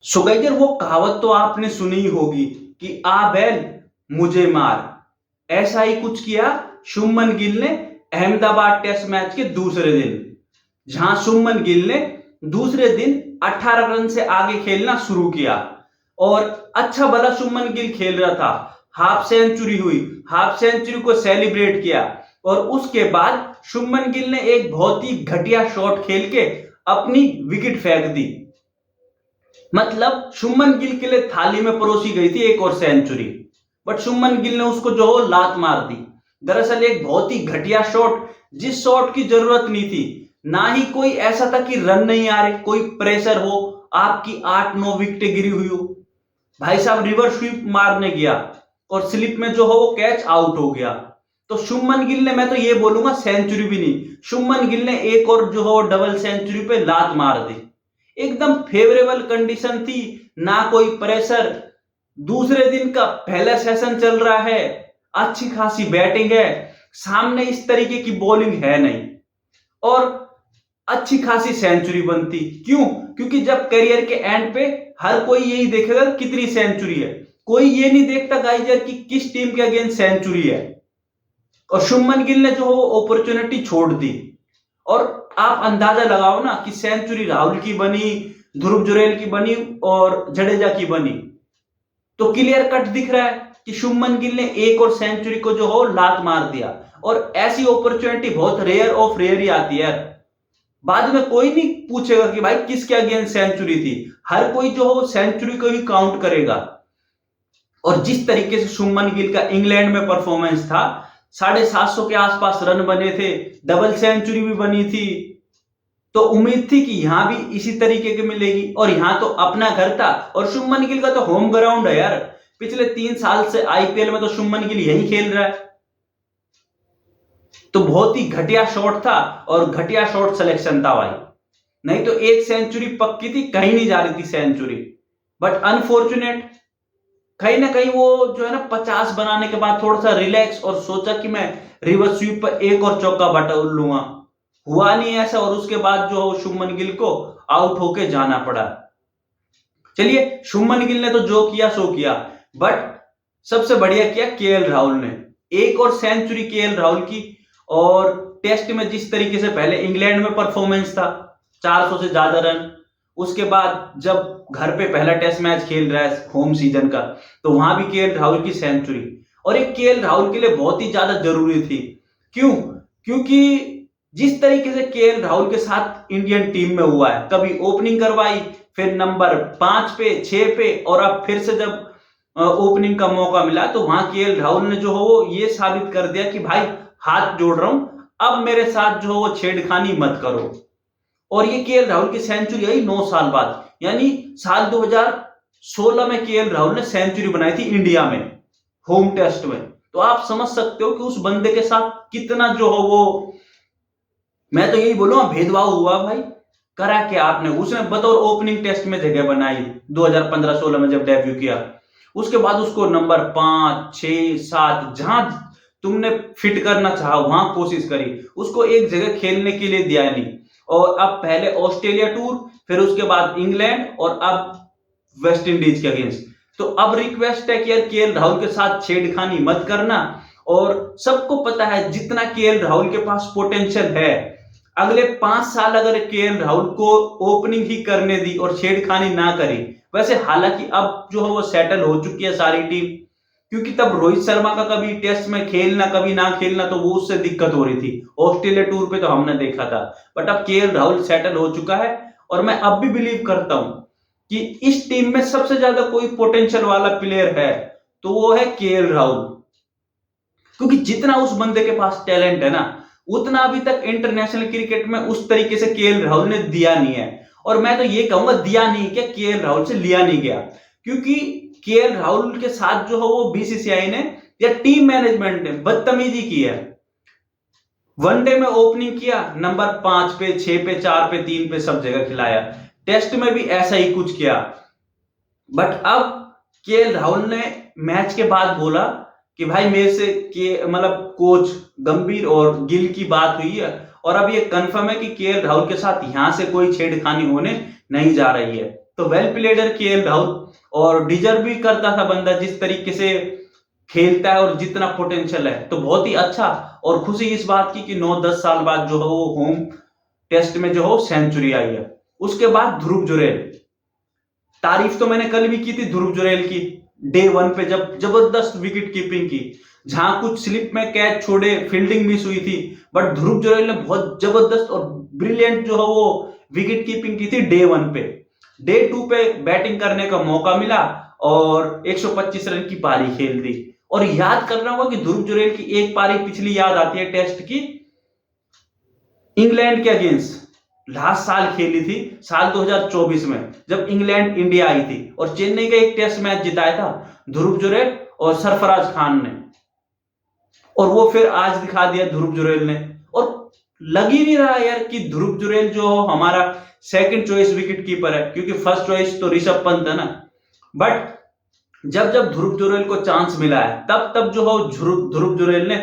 So guys वो कहावत तो आपने सुनी ही होगी कि आ बैल मुझे मार। ऐसा ही कुछ किया शुभमन गिल ने अहमदाबाद टेस्ट मैच के दूसरे दिन, जहां शुभमन गिल ने दूसरे दिन 18 रन से आगे खेलना शुरू किया और अच्छा भला शुभमन गिल खेल रहा था। हाफ सेंचुरी हुई, हाफ सेंचुरी को सेलिब्रेट किया और उसके बाद शुभमन गिल ने एक बहुत ही घटिया शॉट खेल के अपनी विकेट फेंक दी। मतलब शुभमन गिल के लिए थाली में परोसी गई थी एक और सेंचुरी, बट शुभमन गिल ने उसको जो हो लात मार दी। दरअसल एक बहुत ही घटिया शॉट, जिस शॉट की जरूरत नहीं थी, ना ही कोई ऐसा था कि रन नहीं आ रहे, कोई प्रेशर हो, आपकी 8-9 विकेटें गिरी हुई हो। भाई साहब रिवर्स स्वीप मारने गया और स्लिप में जो हो वो कैच आउट हो गया। तो शुभमन गिल ने, मैं तो ये बोलूंगा सेंचुरी भी नहीं, शुभमन गिल ने एक और जो हो डबल सेंचुरी पे लात मार दी। एकदम फेवरेबल कंडीशन थी, ना कोई प्रेशर, दूसरे दिन का पहला सेशन चल रहा है, अच्छी खासी बैटिंग है, सामने इस तरीके की बॉलिंग है नहीं और अच्छी खासी सेंचुरी बनती। क्यों? क्योंकि जब करियर के एंड पे हर कोई यही देखेगा कितनी सेंचुरी है, कोई ये नहीं देखता गाइजर कि किस टीम के अगेंस्ट सेंचुरी है। और शुभमन गिल ने जो वो अपॉर्चुनिटी छोड़ दी और आप अंदाजा लगाओ ना कि सेंचुरी राहुल की बनी, ध्रुव जुरैल की बनी और जडेजा की बनी, तो क्लियर कट दिख रहा है कि शुभमन गिल ने एक और सेंचुरी को जो हो लात मार दिया। और ऐसी अपॉर्चुनिटी बहुत रेयर ऑफ रेयर ही आती है। बाद में कोई नहीं पूछेगा कि भाई किसके अगेंस्ट सेंचुरी थी, हर कोई जो हो सेंचुरी को ही काउंट करेगा। और जिस तरीके से शुभमन गिल का इंग्लैंड में परफॉर्मेंस था, 750 के आसपास रन बने थे, डबल सेंचुरी भी बनी थी, तो उम्मीद थी कि यहां भी इसी तरीके की मिलेगी। और यहां तो अपना घर था और शुभमन गिल का तो होम ग्राउंड है यार। पिछले 3 साल से आईपीएल में तो शुभमन गिल यही खेल रहा है। तो बहुत ही घटिया शॉट था और घटिया शॉट सिलेक्शन था भाई, नहीं तो एक सेंचुरी पक्की थी, कहीं नहीं जा रही थी सेंचुरी। बट अनफॉर्चुनेट, कहीं ना कहीं वो जो है ना 50 बनाने के बाद थोड़ा सा रिलैक्स और सोचा कि मैं रिवर्स स्वीप पर एक और चौका बटोर लूंगा, हुआ नहीं ऐसा और उसके बाद जो शुभमन गिल को आउट होके जाना पड़ा। चलिए शुभमन गिल ने तो जो किया सो किया, बट सबसे बढ़िया किया केएल राहुल ने, एक और सेंचुरी केएल राहुल की। और टेस्ट में जिस तरीके से पहले इंग्लैंड में परफॉर्मेंस था, 400 से ज्यादा रन, उसके बाद जब घर पे पहला टेस्ट मैच खेल रहा है होम सीजन का, तो वहां भी केएल राहुल की सेंचुरी। और एक केएल राहुल के लिए बहुत ही ज्यादा जरूरी थी। क्यों? क्योंकि जिस तरीके से केएल राहुल के साथ इंडियन टीम में हुआ है, कभी ओपनिंग करवाई, फिर नंबर 5 पे 6 पे, और अब फिर से जब ओपनिंग का मौका मिला तो वहां केएल राहुल ने जो हो ये साबित कर दिया कि भाई हाथ जोड़ रहा हूं, अब मेरे साथ जो वो छेड़खानी मत करो। और ये केएल राहुल की सेंचुरी आई 9 साल बाद, यानी साल 2016 में केएल राहुल ने सेंचुरी बनाई थी इंडिया में होम टेस्ट में। तो आप समझ सकते हो कि उस बंदे के साथ कितना जो हो वो, मैं तो यही बोलूंगा भेदभाव हुआ भाई। करा क्या आपने, उसने बतौर ओपनिंग टेस्ट में जगह बनाई 2015-16 में जब डेब्यू किया, उसके बाद उसको नंबर 5, 6, 7 जहां तुमने फिट करना चाहा वहां कोशिश करी, उसको एक जगह खेलने के लिए दिया नहीं। और अब पहले ऑस्ट्रेलिया टूर, फिर उसके बाद इंग्लैंड और अब वेस्ट इंडीज के अगेंस्ट। तो अब रिक्वेस्ट है कि यार केएल राहुल के साथ छेड़खानी मत करना। और सबको पता है जितना केएल राहुल के पास पोटेंशियल है, अगले 5 साल अगर केएल राहुल को ओपनिंग ही करने दी और छेड़खानी ना करी, वैसे हालांकि अब जो है वो सेटल हो चुकी है सारी टीम, क्योंकि तब रोहित शर्मा का कभी टेस्ट में खेलना कभी ना खेलना, तो वो उससे दिक्कत हो रही थी। ऑस्ट्रेलिया टूर पे तो हमने देखा था, बट अब केएल राहुल सेटल हो चुका है। और मैं अब भी बिलीव करता हूं कि इस टीम में सबसे ज्यादा कोई पोटेंशियल वाला प्लेयर है तो वो है केएल राहुल, क्योंकि जितना उस बंदे के पास टैलेंट है ना, उतना अभी तक इंटरनेशनल क्रिकेट में उस तरीके से केएल राहुल ने दिया नहीं है। और मैं तो ये कहूंगा दिया नहीं, क्या केएल राहुल से लिया नहीं गया, क्योंकि केएल राहुल के साथ जो है वो बीसीसीआई ने या टीम मैनेजमेंट ने बदतमीजी की है। वनडे में ओपनिंग किया, नंबर 5 पे 6 पे 4 पे 3 पे सब जगह खिलाया, टेस्ट में भी ऐसा ही कुछ किया। बट अब केएल राहुल ने मैच के बाद बोला कि भाई मेरे से के मतलब कोच गंभीर और गिल की बात हुई है और अब ये कंफर्म है कि केएल राहुल के साथ यहां से कोई छेड़खानी होने नहीं जा रही है। तो वेल प्लेडर केएल राहुल, और डिजर्व भी करता था बंदा जिस तरीके से खेलता है और जितना पोटेंशियल है, तो बहुत ही अच्छा। और खुशी इस बात की कि 9-10 साल बाद जो है वो होम टेस्ट में जो है सेंचुरी आई है। उसके बाद ध्रुव जुरैल, तारीफ तो मैंने कल भी की थी ध्रुव जुरैल की, डे 1 पे जब जबरदस्त विकेट कीपिंग की, जहां कुछ स्लिप में कैच छोड़े, फील्डिंग मिस हुई थी, बट ध्रुव जुरैल ने बहुत जबरदस्त और ब्रिलियंट जो है वो विकेट कीपिंग की थी डे 1 पे। डे 2 पे बैटिंग करने का मौका मिला और 125 रन की पारी खेल दी। और याद करना होगा कि ध्रुव जुरैल की एक पारी पिछली याद आती है टेस्ट की, इंग्लैंड के अगेंस्ट लास्ट साल खेली थी, साल 2024 में, जब इंग्लैंड इंडिया आई थी और चेन्नई का एक टेस्ट मैच जिताया था ध्रुव जुरैल और सरफराज खान ने, और वो फिर आज दिखा दिया ध्रुव जुरैल ने। और लग ही नहीं रहा यार कि ध्रुव जुरैल जो हमारा सेकंड चॉइस विकेट कीपर है, क्योंकि फर्स्ट चॉइस तो ऋषभ पंत है ना। बट जब जब ध्रुव जुरैल को चांस मिला है तब तब जो है ध्रुव जुरैल ने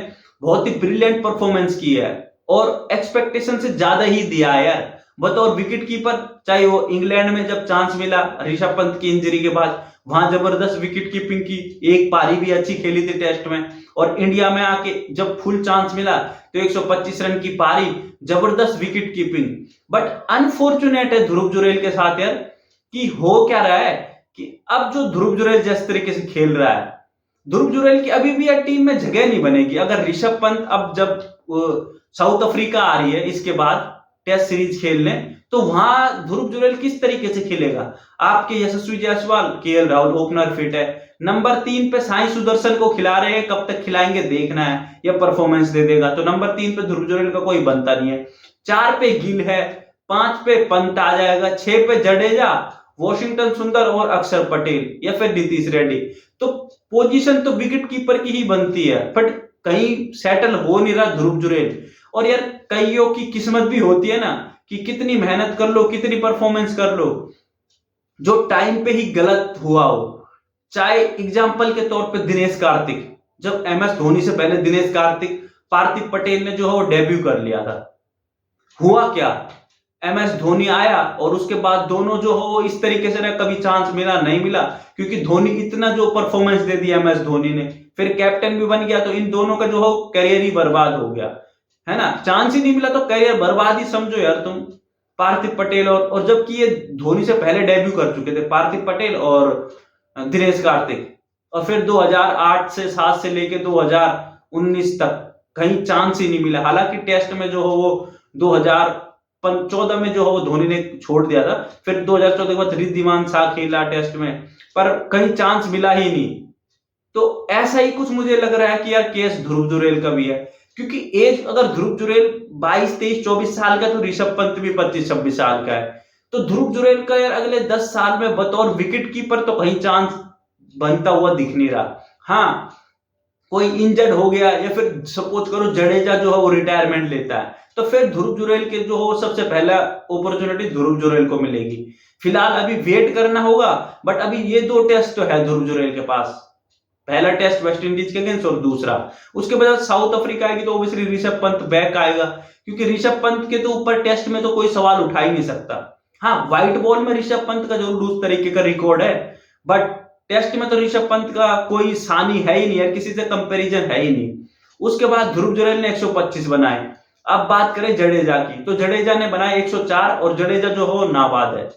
बहुत ही ब्रिलियंट परफॉर्मेंस की है और एक्सपेक्टेशन से ज्यादा ही दिया है यार। बतौर विकेट कीपर, चाहे वो इंग्लैंड में जब चांस मिला ऋषभ पंत की इंजरी के बाद, वहां जबरदस्त विकेट कीपिंग की, एक पारी भी अच्छी खेली थी टेस्ट में, और इंडिया में आके जब फुल चांस मिला तो 125 रन की पारी, जबरदस्त विकेट कीपिंग। बट अनफॉर्चुनेट है ध्रुव जुरैल के साथ यार कि हो क्या रहा है कि अब जो ध्रुव जुरैल जिस तरीके से खेल रहा है, ध्रुव जुरैल की अभी भी यार टीम में जगह नहीं बनेगी। अगर ऋषभ पंत अब जब साउथ अफ्रीका आ रही है इसके बाद टेस्ट सीरीज खेलने, तो वहां ध्रुव जुरैल किस तरीके से खेलेगा? आपके Yashasvi Jaiswal, KL Rahul opener fit है, नंबर 3 पे साई सुदर्शन को खिला रहे हैं, कब तक खिलाएंगे देखना है, या परफॉर्मेंस दे देगा। तो नंबर 3 पे ध्रुव जुरैल का कोई बनता नहीं है। 4 पे गिल है, 5 पे पंत आ जाएगा, 6 पे जडेजा, वॉशिंगटन सुंदर और अक्षर पटेल, या फिर नीतीश रेड्डी। तो पोजीशन तो विकेट कीपर की ही बनती है, बट कहीं सेटल हो नहीं रहा ध्रुव जुरैल। और यार कईयों की किस्मत भी होती है ना कि कितनी मेहनत कर लो, कितनी परफॉर्मेंस कर लो, जो टाइम पे ही गलत हुआ हो। चाहे एग्जाम्पल के तौर पे दिनेश कार्तिक, जब एमएस धोनी से पहले दिनेश कार्तिक, पार्थिव पटेल ने जो है वो डेब्यू कर लिया था, हुआ क्या? एमएस धोनी आया और उसके बाद दोनों जो हो इस तरीके से, कभी चांस मिला नहीं मिला, क्योंकि धोनी इतना जो परफॉर्मेंस दे दिया एमएस धोनी ने, फिर कैप्टन भी बन गया, तो इन दोनों का जो हो करियर ही बर्बाद हो गया, है ना। चांस ही नहीं मिला तो करियर बर्बाद ही समझो यार तुम। पार्थिव पटेल और जबकि ये धोनी से पहले डेब्यू कर चुके थे पार्थिव पटेल और दिनेश कार्तिक, और फिर 2008 से 7 से लेके 2019 तक कहीं चांस ही नहीं मिला। हालांकि टेस्ट में जो हो वो 2014 में जो हो वो धोनी ने छोड़ दिया था, फिर 2014 के बाद रिद्धिमान शाह खेला टेस्ट में, पर कहीं चांस मिला ही नहीं। तो ऐसा ही कुछ मुझे लग रहा है कि यार केस ध्रुव जुरैल का भी है, क्योंकि एज अगर ध्रुव जुरैल 22, 23, 24 साल का, तो ऋषभ पंत भी 25, 26 साल का है। तो ध्रुव जुरैल का यार अगले 10 साल में बतौर विकेट कीपर तो कहीं चांस बनता हुआ दिख नहीं रहा। हाँ, कोई इंजर्ड हो गया, या फिर सपोज करो जडेजा जो है वो रिटायरमेंट लेता है, तो फिर ध्रुव जुरैल के जो हो सबसे पहला अपॉर्चुनिटी ध्रुव जुरैल को मिलेगी। फिलहाल अभी वेट करना होगा, बट अभी ये 2 टेस्ट तो है ध्रुव जुरैल के पास, पहला टेस्ट वेस्ट इंडीज के अगेंस्ट और दूसरा, उसके बाद साउथ अफ्रीका आएगी तो ऑब्वियसली ऋषभ पंत बैक आएगा, क्योंकि ऋषभ पंत के तो ऊपर टेस्ट में तो कोई सवाल उठा ही नहीं सकता। हाँ, व्हाइट बॉल में ऋषभ पंत का जरूर उस तरीके का रिकॉर्ड है, बट टेस्ट में तो ऋषभ पंत का कोई सानी है ही नहीं है, किसी से कंपैरिजन है ही नहीं। उसके बाद ध्रुव जुरैल ने 125 बनाए। अब बात करें जडेजा की, तो जडेजा ने बनाए 104, और जडेजा जो हो नाबाद है।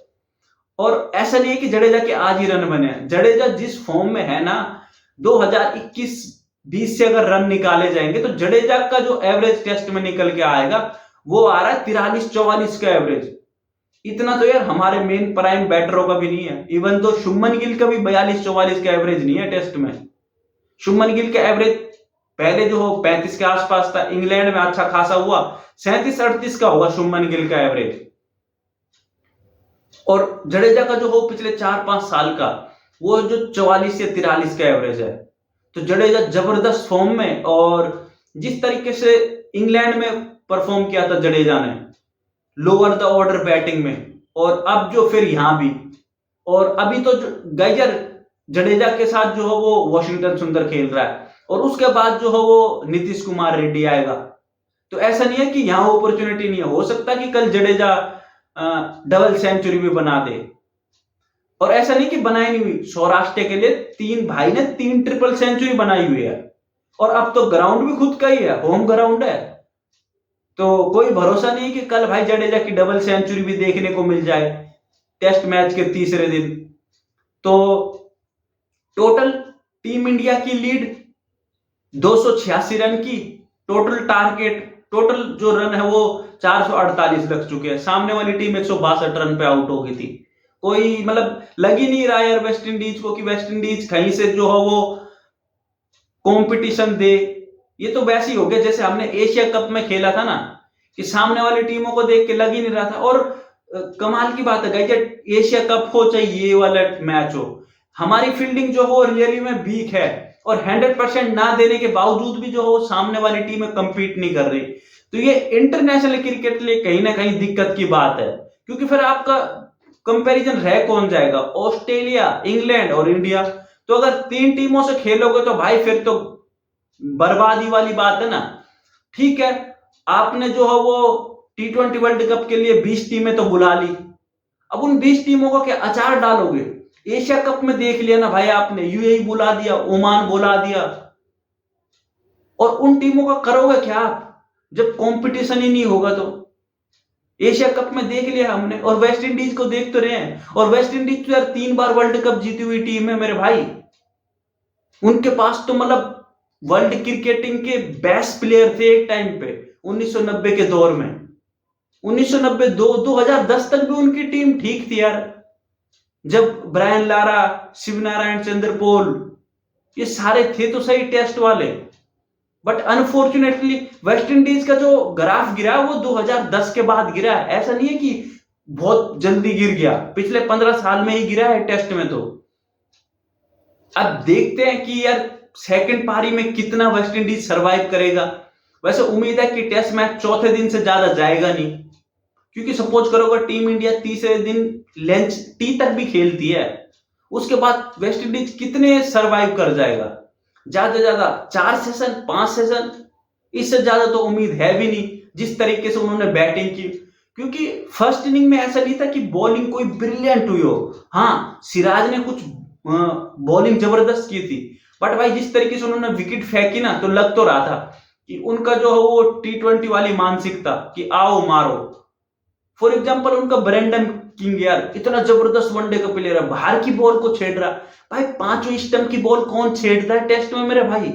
और ऐसा नहीं है कि जडेजा के आज ही रन बने, जडेजा जिस फॉर्म में है ना, 2021-20 से अगर रन निकाले जाएंगे तो जडेजा का जो एवरेज टेस्ट में निकल के आएगा वो आ रहा है 43-44 का एवरेज। इतना तो यार हमारे मेन प्राइम बैटरों का भी नहीं है। इवन तो शुभमन गिल का भी 42-44 का एवरेज नहीं है टेस्ट में। शुभमन गिल का एवरेज पहले जो हो 35 के आसपास था, इंग्लैंड में अच्छा खासा हुआ, 37-38 का होगा शुभमन गिल का एवरेज। और जडेजा का जो हो पिछले 4-5 साल का वो जो 44 या 43 का एवरेज है। तो जडेजा जबरदस्त फॉर्म में, और जिस तरीके से इंग्लैंड में परफॉर्म किया था जडेजा ने लोअर द ऑर्डर बैटिंग में, और अब जो फिर यहां भी, और अभी तो गैजर जडेजा के साथ जो है वो वॉशिंगटन सुंदर खेल रहा है, और उसके बाद जो है वो नीतीश कुमार रेड्डी आएगा। तो ऐसा नहीं है कि यहां अपॉर्चुनिटी नहीं है, हो सकता है कि कल जडेजा डबल सेंचुरी भी बना दे। और ऐसा नहीं कि बनाई नहीं हुई, सौराष्ट्र के लिए 3 भाई ने 3 ट्रिपल सेंचुरी बनाई हुई है, और अब तो ग्राउंड भी खुद का ही है, होम ग्राउंड है। तो कोई भरोसा नहीं कि कल भाई जडेजा की डबल सेंचुरी भी देखने को मिल जाए टेस्ट मैच के तीसरे दिन। तो टोटल टीम इंडिया की लीड 286 रन की, टोटल टारगेट, टोटल जो रन है वो 448 लग चुके हैं। सामने वाली टीम 162 रन पे आउट हो गई थी। कोई मतलब लग ही नहीं रहा यार वेस्ट इंडीज को कि वेस्ट इंडीज कहीं से जो है वो कंपटीशन दे। ये तो वैसे ही हो गया जैसे हमने एशिया कप में खेला था ना, कि सामने वाली टीमों को देख के लग ही नहीं रहा था। और कमाल की बात है गाइस, एशिया कप हो चाहे ये वाला मैच हो, हमारी फील्डिंग जो हो रियली में वीक है, और 100% ना देने के बावजूद भी जो हो सामने वाली टीमें कंपीट नहीं कर रही। तो ये इंटरनेशनल क्रिकेट के लिए कहीं ना कहीं दिक्कत की बात है, क्योंकि फिर आपका कंपैरिजन रह कौन जाएगा, ऑस्ट्रेलिया, इंग्लैंड और इंडिया। तो अगर 3 टीमों से खेलोगे तो भाई फिर तो बर्बादी वाली बात है ना। ठीक है, आपने जो है वो T20 वर्ल्ड कप के लिए 20 टीमें तो बुला ली, अब उन 20 टीमों को क्या अचार डालोगे? एशिया कप में देख लिया ना भाई, आपने यूएई बुला दिया, ओमान बुला दिया, और उन टीमों का करोगे क्या आप जब कंपटीशन ही नहीं होगा? तो एशिया कप में देख लिया हमने, और वेस्ट इंडीज को देख तो रहे हैं, और वेस्ट इंडीज तो यार 3 बार वर्ल्ड कप जीती हुई टीम है मेरे भाई। उनके पास तो मतलब वर्ल्ड क्रिकेटिंग के बेस्ट प्लेयर थे एक टाइम पे 1990 के दौर में। 1990 2010 तक भी उनकी टीम ठीक थी यार, जब ब्रायन लारा, शिव नारायण चंद्रपोल, ये सारे थे तो सही टेस्ट वाले। बट अनफॉर्चुनेटली वेस्ट इंडीज का जो ग्राफ गिरा वो 2010 के बाद गिरा है, ऐसा नहीं है कि बहुत जल्दी गिर गया, पिछले 15 साल में ही गिरा है टेस्ट में। तो अब देखते हैं कि यार सेकंड पारी में कितना वेस्ट इंडीज सरवाइव करेगा। वैसे उम्मीद है कि टेस्ट मैच चौथे दिन से ज्यादा जाएगा नहीं, क्योंकि सपोज करो अगर टीम इंडिया तीसरे दिन लंच टी तक भी खेलती है, उसके बाद वेस्ट इंडीज कितने सरवाइव कर जाएगा? ज्यादा से ज्यादा 4 सेशन, 5 सेशन, इससे ज्यादा तो उम्मीद है भी नहीं जिस तरीके से उन्होंने बैटिंग की। क्योंकि फर्स्ट इनिंग में ऐसा नहीं था कि बॉलिंग कोई ब्रिलियंट हुई हो, हाँ सिराज ने कुछ बॉलिंग जबरदस्त की थी, बट भाई जिस तरीके से उन्होंने विकेट फेंकी ना, तो लग तो रहा था कि उनका जो है वो T20 वाली मानसिकता कि आओ मारो। फॉर एग्जाम्पल उनका ब्रेंडन किंग यार इतना जबरदस्त वनडे का प्लेयर है, बाहर की बॉल को छेड़ रहा भाई, 5वें स्टंप की बॉल कौन छेड़ता है टेस्ट में मेरे भाई?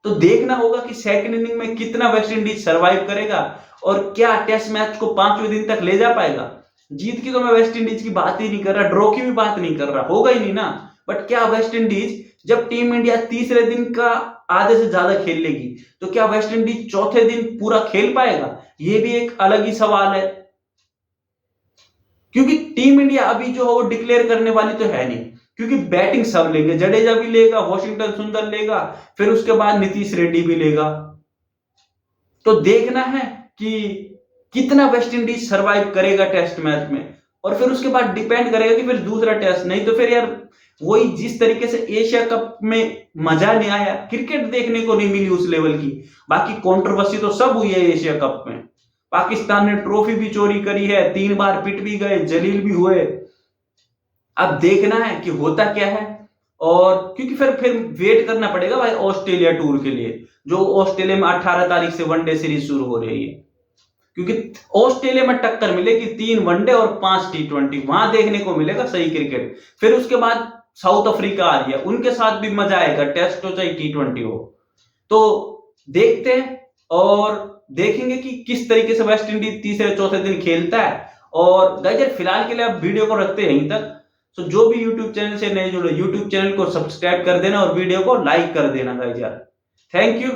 तो देखना होगा कि सेकंड इनिंग में कितना वेस्ट इंडीज सरवाइव करेगा, और क्या टेस्ट मैच को 5वें दिन तक ले जा पाएगा। जीत की तो मैं वेस्ट इंडीज की बात ही नहीं कर रहा, ड्रॉ की भी बात नहीं कर रहा, होगा ही नहीं ना। बट क्या वेस्ट इंडीज जब टीम इंडिया तीसरे दिन का आधे से ज्यादा खेल लेगी, तो क्या वेस्ट इंडीज चौथे दिन पूरा खेल पाएगा? ये भी एक अलग ही सवाल है, क्योंकि टीम इंडिया अभी जो है वो डिक्लेयर करने वाली तो है नहीं, क्योंकि बैटिंग सब लेंगे, जडेजा भी लेगा, वॉशिंगटन सुंदर लेगा, फिर उसके बाद नीतीश रेड्डी भी लेगा। तो देखना है कि कितना वेस्ट इंडीज सरवाइव करेगा टेस्ट मैच में, और फिर उसके बाद डिपेंड करेगा कि फिर दूसरा टेस्ट, नहीं तो फिर यार वही जिस तरीके से एशिया कप में मजा नहीं आया, क्रिकेट देखने को नहीं मिली उस लेवल की। बाकी कंट्रोवर्सी तो सब हुई है एशिया कप में, पाकिस्तान ने ट्रॉफी भी चोरी करी है, 3 बार पिट भी गए, जलील भी हुए। अब देखना है कि होता क्या है, और क्योंकि फिर वेट करना पड़ेगा भाई ऑस्ट्रेलिया टूर के लिए, जो ऑस्ट्रेलिया में 18 तारीख से वनडे सीरीज शुरू हो रही है। क्योंकि ऑस्ट्रेलिया में टक्कर मिलेगी 3 वनडे और 5 T20, वहां देखने को मिलेगा सही क्रिकेट। फिर उसके बाद साउथ अफ्रीका आ रही है, उनके साथ भी मजा आएगा, टेस्ट हो चाहे T20 हो। तो देखते हैं और देखेंगे कि किस तरीके से वेस्ट इंडीज तीसरे चौथे दिन खेलता है। और गाइस फिलहाल के लिए आप वीडियो को रखते हैं यहीं तक। तो जो भी यूट्यूब चैनल से नए जुड़े, यूट्यूब चैनल को सब्सक्राइब कर देना और वीडियो को लाइक कर देना गाइस यार। Thank you.